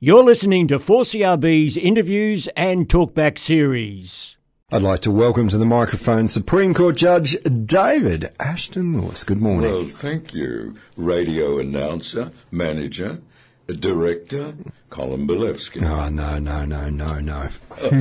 You're listening to 4CRB's interviews and talkback series. I'd like to welcome to the microphone Supreme Court Judge David Ashton Lewis. Good morning. Well, thank you, radio announcer, manager, director, Colin Belevsky. Oh, no.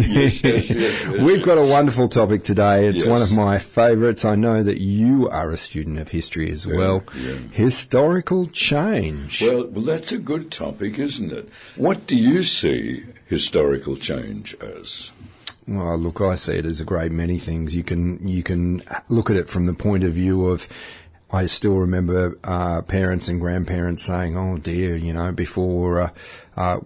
Yes. We've got a wonderful topic today. It's Yes. one of my favourites. I know that you are a student of history as well. Yeah. Historical change. Well, that's a good topic, isn't it? What do you see historical change as? Well, look, I see it as a great many things. You can look at it from the point of view of, I still remember parents and grandparents saying, "Oh dear, before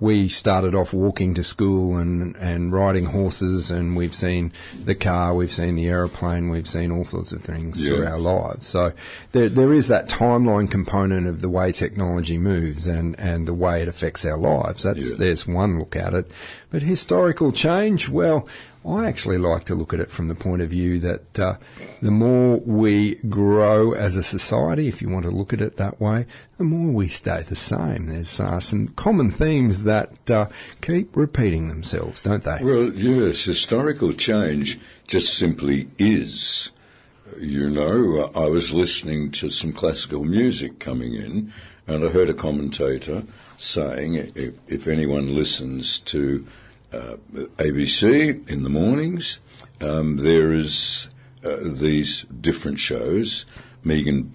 we started off walking to school and riding horses, and we've seen the car, we've seen the aeroplane, we've seen all sorts of things through our lives." So there is that timeline component of the way technology moves and the way it affects our lives. There's one look at it. But historical change, well, I actually like to look at it from the point of view that the more we grow as a society, if you want to look at it that way, the more we stay the same. There's some common themes that keep repeating themselves, don't they? Well, yes, historical change just simply is. I was listening to some classical music coming in, and I heard a commentator saying, if anyone listens to ABC in the mornings, there is these different shows, Megan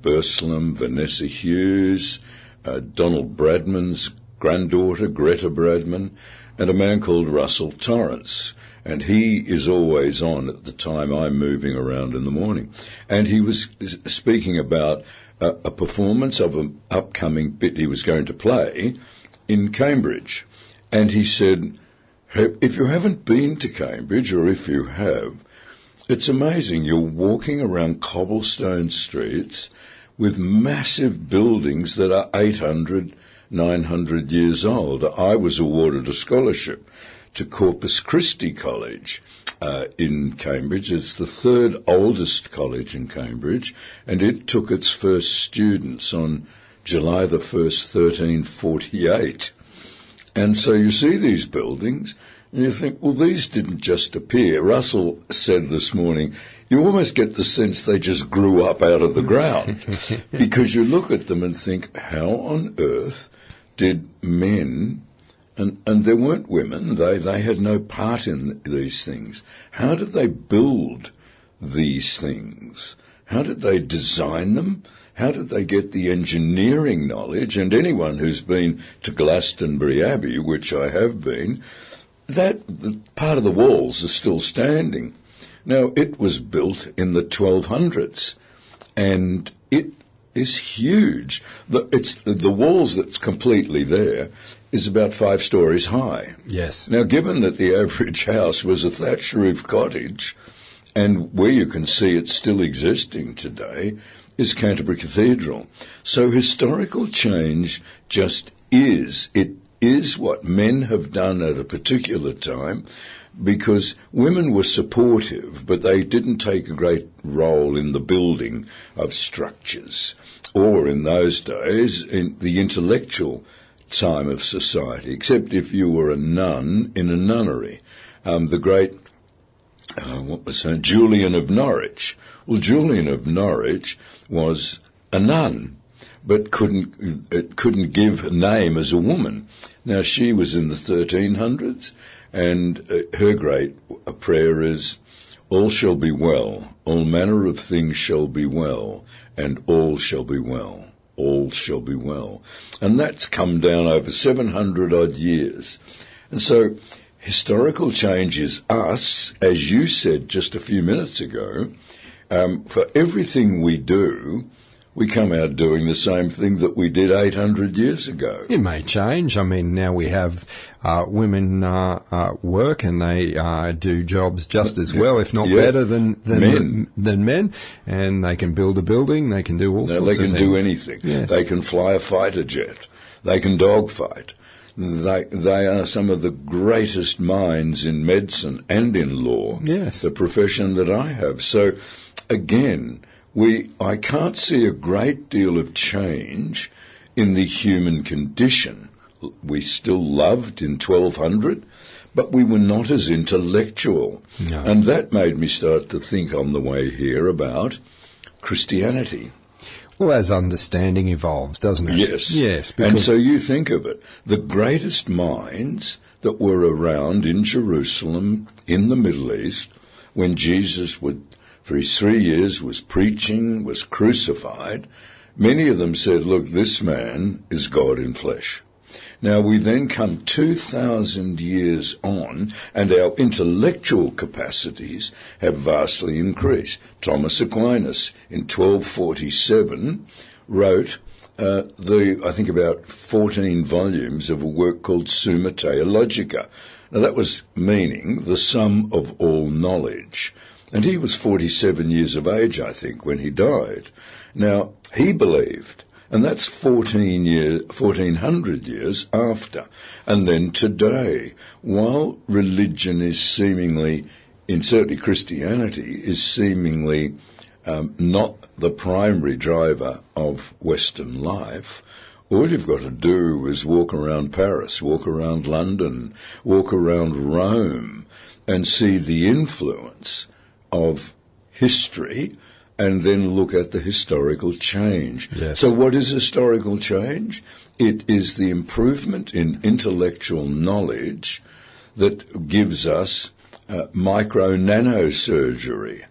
Burslem, Vanessa Hughes, Donald Bradman's granddaughter, Greta Bradman, and a man called Russell Torrance. And he is always on at the time I'm moving around in the morning. And he was speaking about a performance of an upcoming bit he was going to play in Cambridge. And he said, if you haven't been to Cambridge, or if you have, it's amazing. You're walking around cobblestone streets with massive buildings that are 800, 900 years old. I was awarded a scholarship to Corpus Christi College in Cambridge. It's the third oldest college in Cambridge, and it took its first students on July the 1st, 1348. And so you see these buildings, and you think, well, these didn't just appear. Russell said this morning, you almost get the sense they just grew up out of the ground, because you look at them and think, how on earth did men, and there weren't women, they had no part in these things. How did they build these things? How did they design them? How did they get the engineering knowledge? And anyone who's been to Glastonbury Abbey, which I have been, that part of the walls are still standing. Now, it was built in the 1200s, and it is huge. The walls that's completely there is about 5 stories high. Yes. Now, given that the average house was a thatch roof cottage, and where you can see it still existing today is Canterbury Cathedral. So historical change just is. It is what men have done at a particular time, because women were supportive, but they didn't take a great role in the building of structures, or in those days, in the intellectual time of society, except if you were a nun in a nunnery. The great Julian of Norwich. Well, Julian of Norwich was a nun, but couldn't give a name as a woman. Now, she was in the 1300s, and her great prayer is, all shall be well, all manner of things shall be well, and all shall be well. All shall be well. And that's come down over 700 odd years. And so historical change is us, as you said just a few minutes ago. For everything we do, we come out doing the same thing that we did 800 years ago. It may change. I mean, now we have women work, and they do jobs just as well, if not better than men. And they can build a building. They can do all sorts of things. They can do anything. Yes. They can fly a fighter jet. They can dogfight. They are some of the greatest minds in medicine and in law. Yes. The profession that I have. So, again, I can't see a great deal of change in the human condition. loved in 1200, but we were not as intellectual. No. And that made me start to think on the way here about Christianity. Well, as understanding evolves, doesn't it? Yes. Yes. And so you think of it, the greatest minds that were around in Jerusalem, in the Middle East, when Jesus would, for his 3 years, was preaching, was crucified, many of them said, look, this man is God in flesh. Now, we then come 2,000 years on, and our intellectual capacities have vastly increased. Thomas Aquinas, in 1247, wrote I think about 14 volumes of a work called Summa Theologica. Now, that was meaning the sum of all knowledge. And he was 47 years of age, I think, when he died. Now, he believed, and that's 1400 years after. And then today, while religion is seemingly, in certainly Christianity, is seemingly not the primary driver of Western life, all you've got to do is walk around Paris, walk around London, walk around Rome, and see the influence of history, and then look at the historical change. Yes. So what is historical change? It is the improvement in intellectual knowledge that gives us micro-nanosurgery.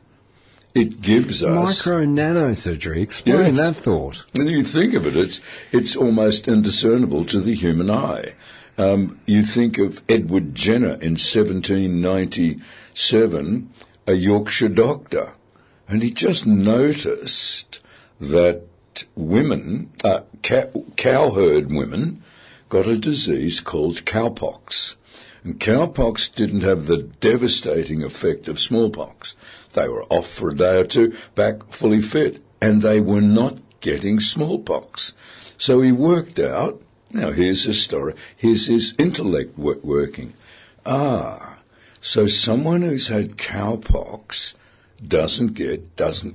It gives us... Micro-nanosurgery. Explain that thought. When you think of it, it's almost indiscernible to the human eye. You think of Edward Jenner in 1797, a Yorkshire doctor, and he just noticed that women, cowherd women, got a disease called cowpox. And cowpox didn't have the devastating effect of smallpox. They were off for a day or two, back fully fit, and they were not getting smallpox. So he worked out, now here's his story, here's his intellect working. So someone who's had cowpox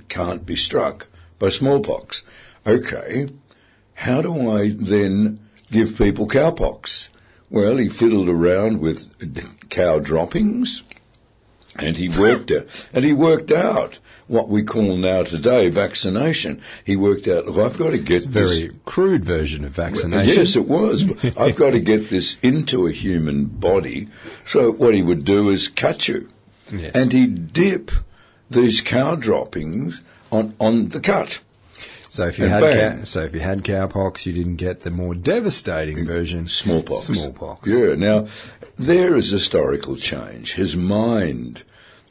can't be struck by smallpox. Okay, how do I then give people cowpox? Well, he fiddled around with cow droppings, and he worked out what we call now today vaccination. He worked out, look, I've got to get this... Very crude version of vaccination. Yes, it was. I've got to get this into a human body. So what he would do is cut you. Yes. And he'd dip these cow droppings on the cut. So if you had cowpox, you didn't get the more devastating version, smallpox. Smallpox. Yeah. Now, there is historical change. His mind,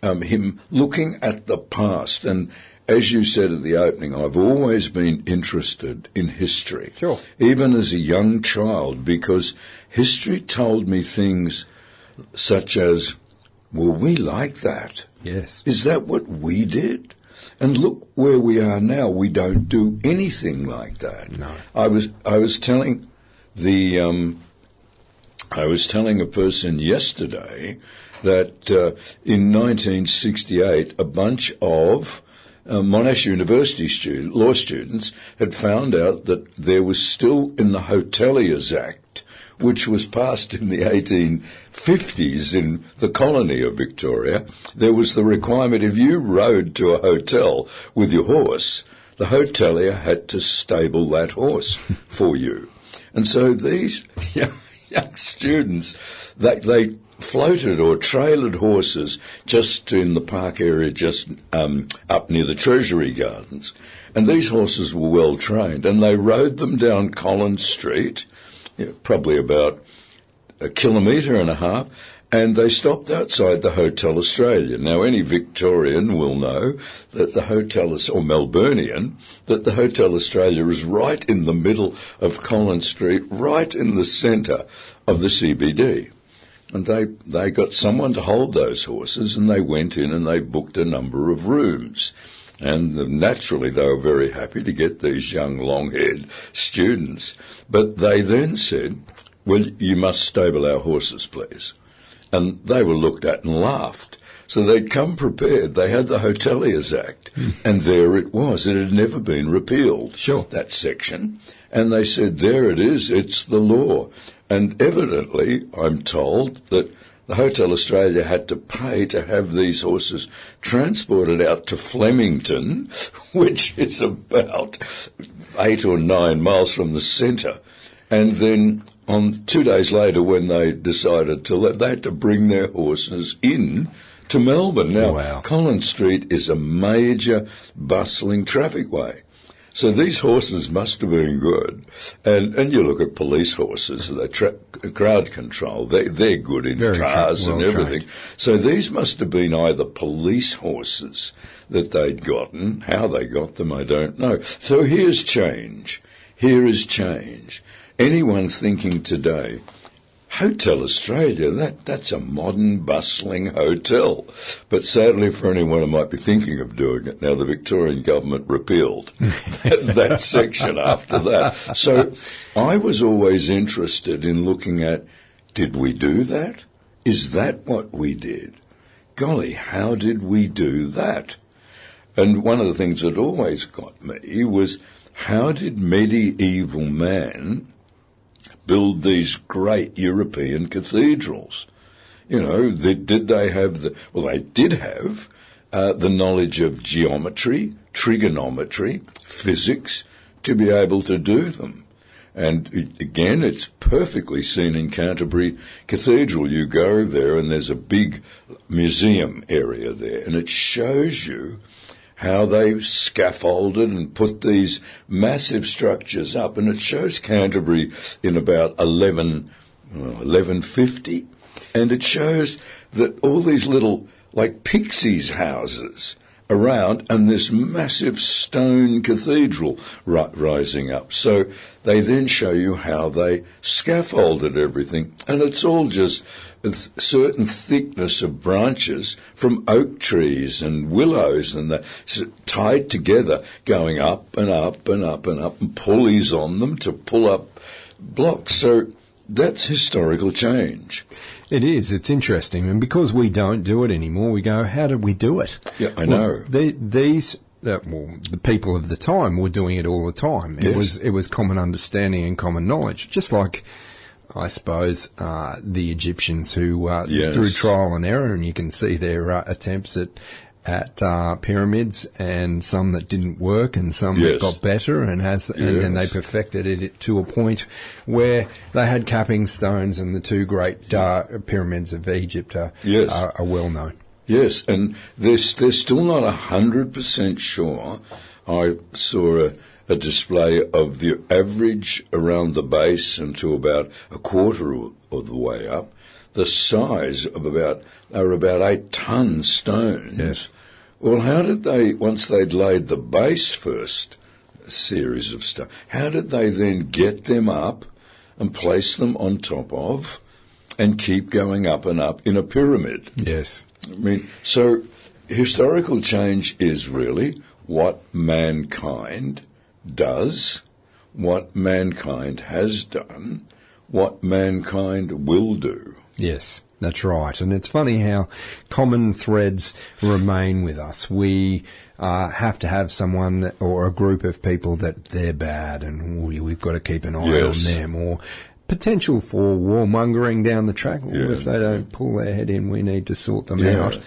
him looking at the past, and as you said at the opening, I've always been interested in history. Sure. Even as a young child, because history told me things such as, well, we like that. Yes. Is that what we did? And look where we are now. We don't do anything like that. No. I was telling a person yesterday that in 1968 a bunch of Monash University law students had found out that there was still in the Hoteliers Act, which was passed in the 1850s in the colony of Victoria, there was the requirement if you rode to a hotel with your horse, the hotelier had to stable that horse for you. And so these young students, they floated or trailered horses just in the park area, just up near the Treasury Gardens. And these horses were well trained, and they rode them down Collins Street, probably about 1.5 kilometres, and they stopped outside the Hotel Australia. Now, any Victorian will know that the Hotel, or Melburnian, that the Hotel Australia is right in the middle of Collins Street, right in the centre of the CBD. And they got someone to hold those horses, and they went in and they booked a number of rooms. And naturally, they were very happy to get these young, long-haired students. But they then said, well, you must stable our horses, please. and they were looked at and laughed. So they'd come prepared. They had the Hoteliers Act, and there it was. It had never been repealed, Sure. that section. And they said, there it is, it's the law. And evidently, I'm told that the Hotel Australia had to pay to have these horses transported out to Flemington, which is about 8 or 9 miles from the centre. And then on 2 days later, when they decided to they had to bring their horses in to Melbourne. Now, Wow. Collins Street is a major bustling traffic way. So these horses must have been good. And you look at police horses, they crowd control, they're good in Very cars well and everything. trained. So these must have been either police horses that they'd gotten. How they got them, I don't know. So here's change. Here is change. Anyone thinking today, Hotel Australia, that's a modern, bustling hotel. But sadly for anyone who might be thinking of doing it, now the Victorian government repealed that section after that. So I was always interested in looking at, did we do that? Is that what we did? Golly, how did we do that? And one of the things that always got me was, how did medieval man build these great European cathedrals? You know, did they have they did have the knowledge of geometry, trigonometry, physics to be able to do them. And again, it's perfectly seen in Canterbury Cathedral. You go there and there's a big museum area there, and it shows you how they scaffolded and put these massive structures up. And it shows Canterbury in about 1150. And it shows that all these little, like pixies' houses around, and this massive stone cathedral rising up. So they then show you how they scaffolded everything. And it's all just a certain thickness of branches from oak trees and willows and that tied together, going up and up and up and up, and pulleys on them to pull up blocks. So that's historical change. It is. It's interesting. And because we don't do it anymore, we go, how did we do it? Yeah, I know. The people of the time were doing it all the time. Yes. It was common understanding and common knowledge, just like, I suppose, the Egyptians who, Yes. through trial and error, and you can see their attempts at pyramids, and some that didn't work and some that Yes. got better, and then they perfected it to a point where they had capping stones, and the two great pyramids of Egypt Yes. are well known. Yes, and they're still not 100% sure. I saw a display of the average around the base and to about a quarter of the way up, the size of about 8-ton stones. Yes. Well, how did they, once they'd laid the base first series of stuff, how did they then get them up and place them on top of and keep going up and up in a pyramid? Yes. I mean, so historical change is really what mankind does, what mankind has done, what mankind will do. Yes, that's right. And it's funny how common threads remain with us. We have to have someone or a group of people that they're bad and we've got to keep an eye Yes. on them, or potential for warmongering down the track. Yeah. If they don't pull their head in, we need to sort them Yeah. out.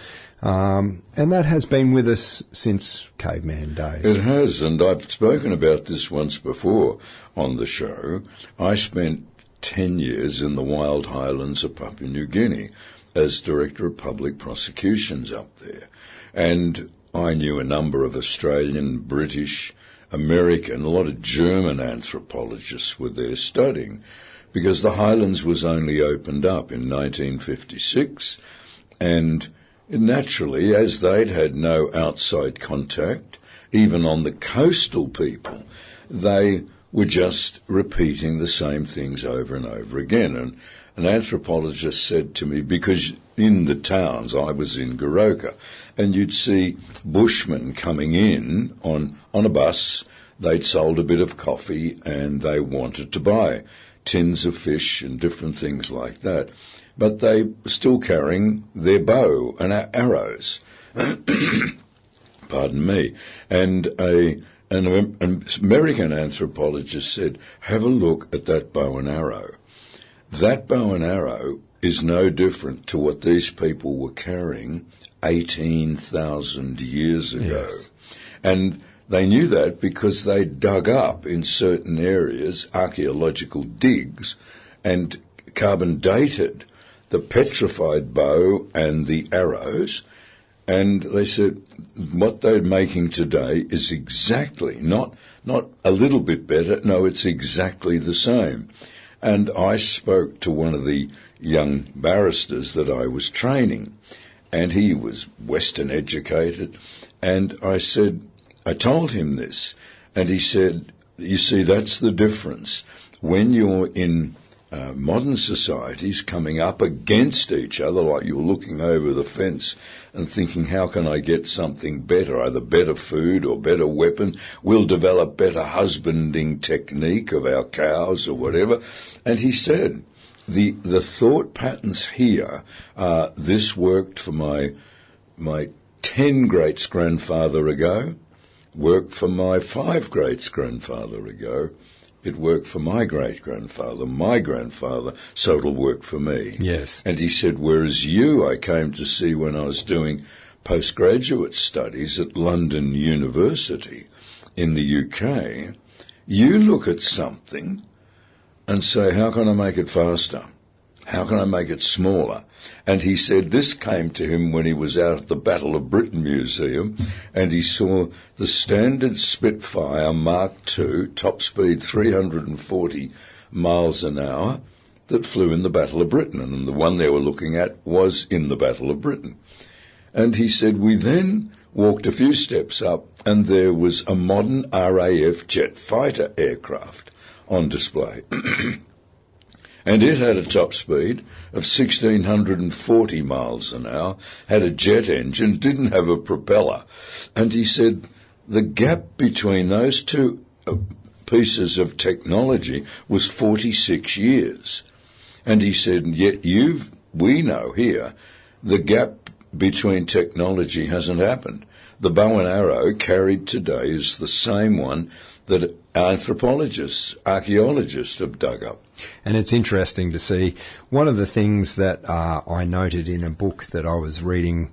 And that has been with us since caveman days. It has, and I've spoken about this once before on the show. I spent 10 years in the wild highlands of Papua New Guinea as Director of Public Prosecutions up there. And I knew a number of Australian, British, American, a lot of German anthropologists were there studying, because the highlands was only opened up in 1956, and naturally, as they'd had no outside contact, even on the coastal people, they were just repeating the same things over and over again. And an anthropologist said to me, because in the towns, I was in Goroka, and you'd see bushmen coming in on a bus. They'd sold a bit of coffee and they wanted to buy tins of fish and different things like that. But they were still carrying their bow and arrows. Pardon me. And an American anthropologist said, have a look at that bow and arrow. That bow and arrow is no different to what these people were carrying 18,000 years ago. Yes. And they knew that because they dug up in certain areas archaeological digs and carbon dated the petrified bow and the arrows. And they said what they're making today is exactly, not a little bit better, no, it's exactly the same. And I spoke to one of the young barristers that I was training, and he was Western educated, and I told him this, and he said, you see, that's the difference. When you're in modern societies coming up against each other, like you're looking over the fence and thinking, how can I get something better, either better food or better weapon? We'll develop better husbanding technique of our cows or whatever. And he said, the thought patterns here, this worked for my 10 greats-grandfather ago, worked for my 5 greats-grandfather ago, it worked for my great-grandfather, my grandfather, so it'll work for me. Yes. And he said, whereas you, I came to see when I was doing postgraduate studies at London University in the UK, you look at something and say, how can I make it faster? How can I make it smaller? And he said this came to him when he was out at the Battle of Britain Museum, and he saw the standard Spitfire Mark II, top speed 340 miles an hour, that flew in the Battle of Britain, and the one they were looking at was in the Battle of Britain. And he said, we then walked a few steps up, and there was a modern RAF jet fighter aircraft on display. And it had a top speed of 1,640 miles an hour, had a jet engine, didn't have a propeller. And he said the gap between those two pieces of technology was 46 years. And he said, yet we know here, the gap between technology hasn't happened. The bow and arrow carried today is the same one that anthropologists, archaeologists have dug up. And it's interesting to see. One of the things that I noted in a book that I was reading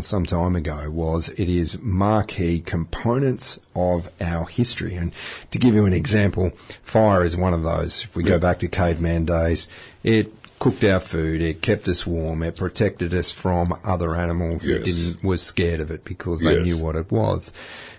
some time ago was it is marquee components of our history. And to give you an example, fire is one of those. If we go back to caveman days, it cooked our food, it kept us warm, it protected us from other animals that was scared of it because they knew what it was.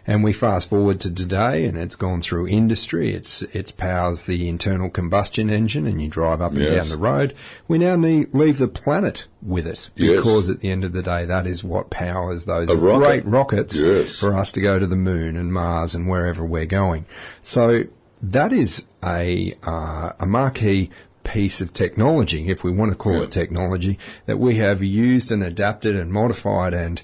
And we fast forward to today, and it's gone through industry. It powers the internal combustion engine, and you drive up and down the road. We now leave the planet with it because at the end of the day, that is what powers those great rockets for us to go to the moon and Mars and wherever we're going. So that is a marquee piece of technology, if we want to call it technology, that we have used and adapted and modified and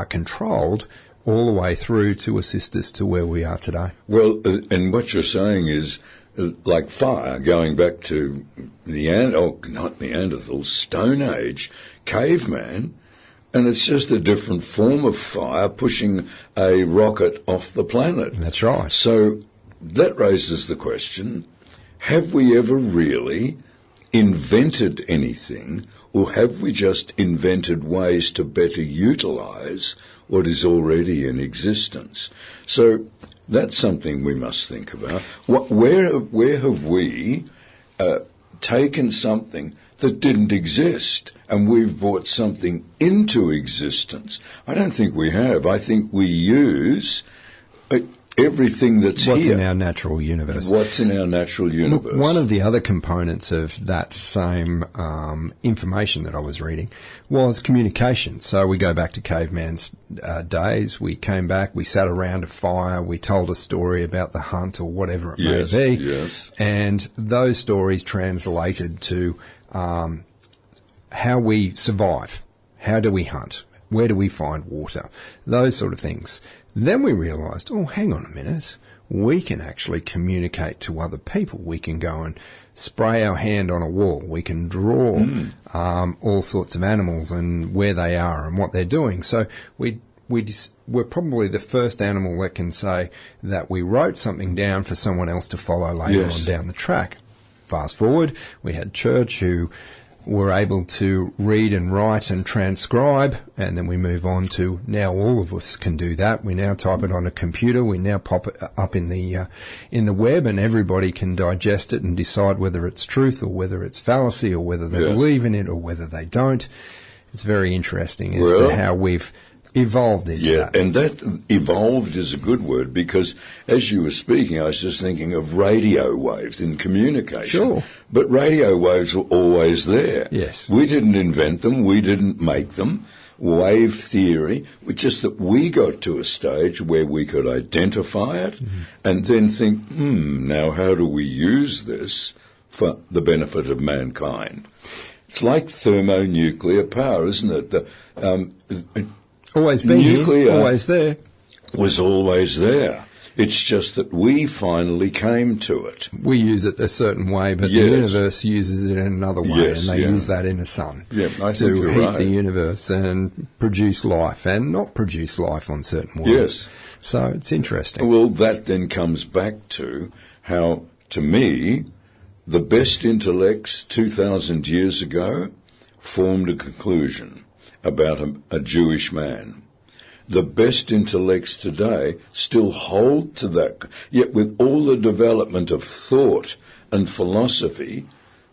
controlled all the way through to assist us to where we are today. Well, and what you're saying is, like fire, going back to not Neanderthal, Stone Age, caveman, and it's just a different form of fire pushing a rocket off the planet. That's right. So that raises the question, have we ever really invented anything, or have we just invented ways to better utilise what is already in existence? So that's something we must think about. Where have we taken something that didn't exist and we've brought something into existence? I don't think we have. I think we use everything that's What's in our natural universe. What's in our natural universe. Look, one of the other components of that same information that I was reading was communication. So we go back to caveman's days. We came back, we sat around a fire, we told a story about the hunt or whatever it may be. Yes. And those stories translated to how we survive. How do we hunt? Where do we find water? Those sort of things. Then we realised, hang on a minute. we can actually communicate to other people. We can go and spray our hand on a wall. We can draw all sorts of animals and where they are and what they're doing. So we're probably the first animal that can say that we wrote something down for someone else to follow later on down the track. Fast forward, we had Church, who were able to read and write and transcribe, and then we move on to now all of us can do that. We now type it on a computer. We now pop it up in the web, and everybody can digest it and decide whether it's truth or whether it's fallacy or whether they believe in it or whether they don't. It's very interesting as to how we've evolved into that. And that evolved is a good word, because as you were speaking, I was just thinking of radio waves in communication. Sure. But radio waves were always there. Yes. We didn't invent them. We didn't make them. Wave theory, just that we got to a stage where we could identify it and then think, now how do we use this for the benefit of mankind? It's like thermonuclear power, isn't it? Always been here, always there. Was always there. It's just that we finally came to it. We use it a certain way, but the universe uses it in another way, and they use that in the sun to heat the universe and produce life and not produce life on certain worlds. So it's interesting. Well, that then comes back to how, to me, the best intellects 2,000 years ago formed a conclusion about a Jewish man. The best intellects today still hold to that. Yet with all the development of thought and philosophy,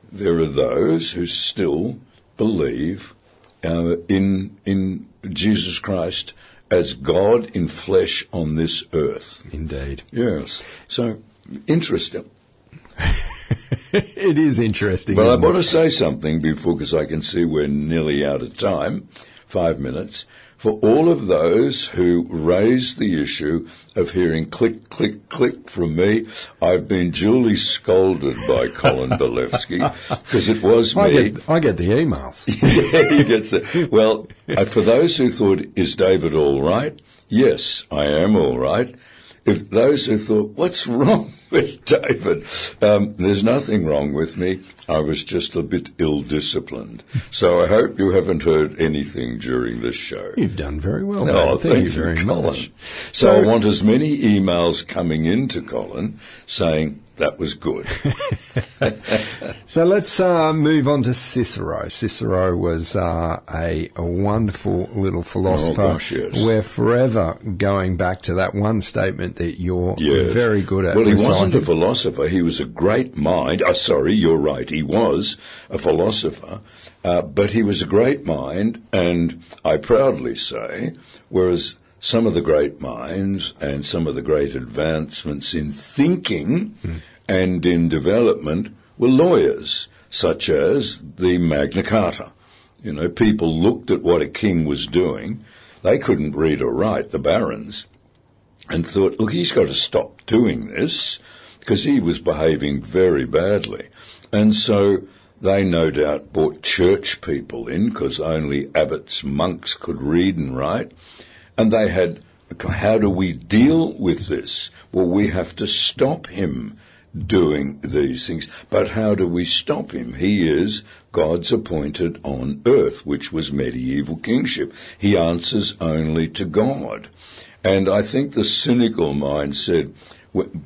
there are those who still believe in Jesus Christ as God in flesh on this earth. Indeed. Yes. So, interesting. It is interesting. But I want to say something before, because I can see we're nearly out of time, 5 minutes. For all of those who raised the issue of hearing click, click, click from me, I've been duly scolded by Colin Belevsky, because it was me. I get the emails. Yeah, he gets it. Well, for those who thought, is David all right? Yes, I am all right. If those who thought, what's wrong with David? There's nothing wrong with me. I was just a bit ill-disciplined. So I hope you haven't heard anything during this show. You've done very well. Oh, thank you very Colin. much. So I want as many emails coming into Colin saying, that was good. So let's move on to Cicero. Cicero was a wonderful little philosopher. Oh, gosh, yes. We're forever going back to that one statement that you're very good at. Well, he reciting. wasn't a philosopher. He was a great mind. Sorry, you're right. He was a philosopher, but he was a great mind, and I proudly say, whereas some of the great minds and some of the great advancements in thinking and in development were lawyers, such as the Magna Carta. You know, people looked at what a king was doing. They couldn't read or write, the barons, and thought, look, he's got to stop doing this, because he was behaving very badly. And so they no doubt brought church people in, because only abbots, monks could read and write. And they had, how do we deal with this? Well, we have to stop him doing these things. But how do we stop him? He is God's appointed on earth, which was medieval kingship. He answers only to God. And I think the cynical mind said,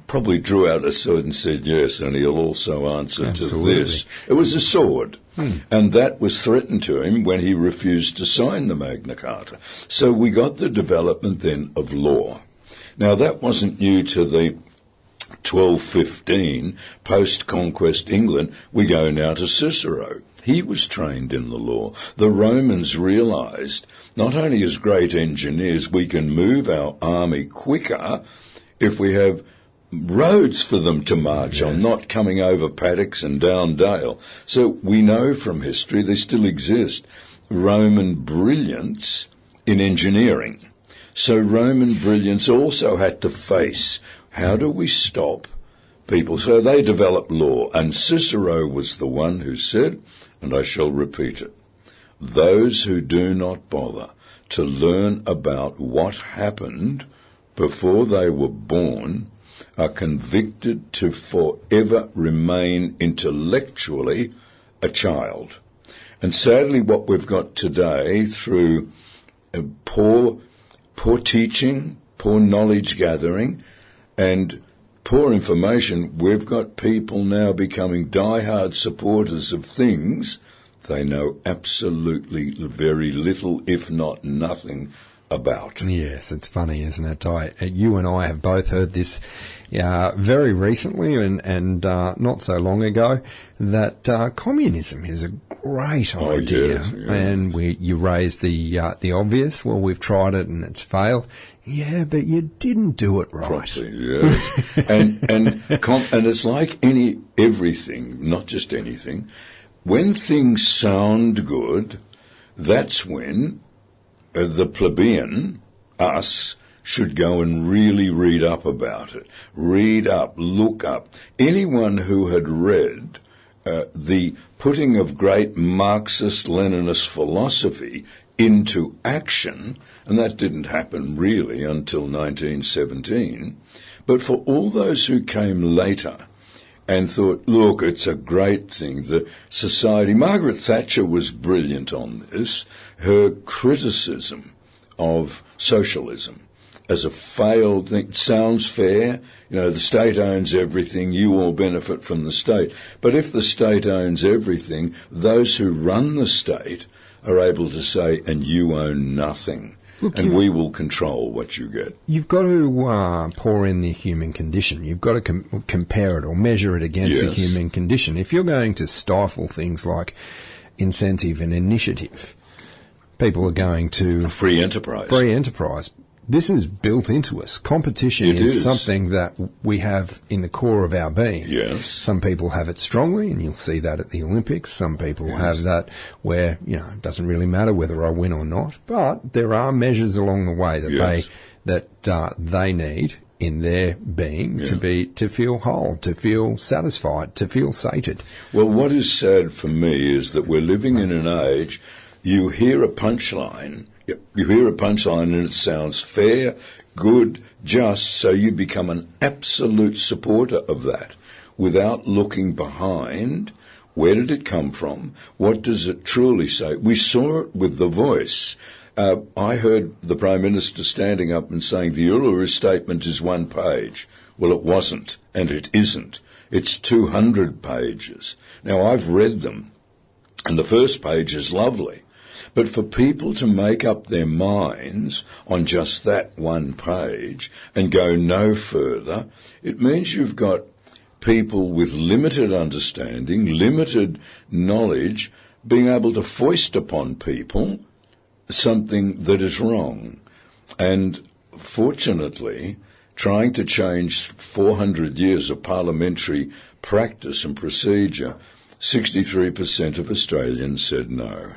probably drew out a sword and said, yes, and he'll also answer to this. It was a sword. And that was threatened to him when he refused to sign the Magna Carta. So we got the development then of law. Now that wasn't new to the 1215 post-conquest England. We go now to Cicero. He was trained in the law. The Romans realized, not only as great engineers, we can move our army quicker if we have roads for them to march on, not coming over paddocks and down dale. So we know from history they still exist, Roman brilliance in engineering. So Roman brilliance also had to face, how do we stop people? So they developed law, and Cicero was the one who said, and I shall repeat it, those who do not bother to learn about what happened before they were born are convicted to forever remain intellectually a child. And sadly, what we've got today through poor teaching, poor knowledge gathering, and poor information, we've got people now becoming diehard supporters of things they know absolutely very little, if not nothing, about. Yes, it's funny, isn't it? You and I have both heard this very recently and not so long ago, that communism is a great idea. Yes, yes. And you raised the obvious. Well, we've tried it and it's failed. Yeah, but you didn't do it right. Properly, yes. and it's like everything, not just anything. When things sound good, that's when the plebeian, us, should go and really read up about it. Read up, look up. Anyone who had read the putting of great Marxist-Leninist philosophy into action, and that didn't happen really until 1917, but for all those who came later and thought, look, it's a great thing, the society. Margaret Thatcher was brilliant on this. Her criticism of socialism as a failed thing. It sounds fair. The state owns everything. You all benefit from the state. But if the state owns everything, those who run the state are able to say, and you own nothing. Look, and we will control what you get. You've got to pour in the human condition. You've got to compare it or measure it against the human condition. If you're going to stifle things like incentive and initiative, people are going to... Free enterprise. Free enterprise. This is built into us. Competition is something that we have in the core of our being. Yes. Some people have it strongly, and you'll see that at the Olympics. Some people have that where, it doesn't really matter whether I win or not. But there are measures along the way that they need in their being to feel whole, to feel satisfied, to feel sated. Well, what is sad for me is that we're living in an age, you hear a punchline and it sounds fair, good, just, so you become an absolute supporter of that without looking behind. Where did it come from? What does it truly say? We saw it with The Voice. I heard the Prime Minister standing up and saying the Uluru Statement is 1 page. Well, it wasn't, and it isn't. It's 200 pages. Now, I've read them, and the first page is lovely. But for people to make up their minds on just that 1 page and go no further, it means you've got people with limited understanding, limited knowledge, being able to foist upon people something that is wrong. And fortunately, trying to change 400 years of parliamentary practice and procedure, 63% of Australians said no.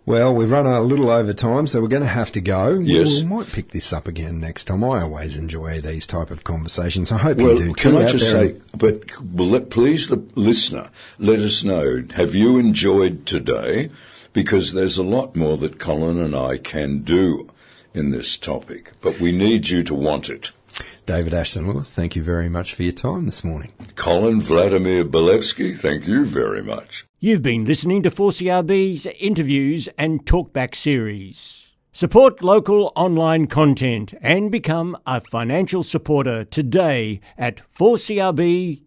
Well, we've run a little over time, so we're going to have to go. Yes. We might pick this up again next time. I always enjoy these type of conversations. I hope you do too. Can I just say, please, the listener, let us know, have you enjoyed today? Because there's a lot more that Colin and I can do in this topic, but we need you to want it. David Ashton Lewis, thank you very much for your time this morning. Colin Vladimir Belevsky, thank you very much. You've been listening to 4CRB's interviews and talkback series. Support local online content and become a financial supporter today at 4CRB.com.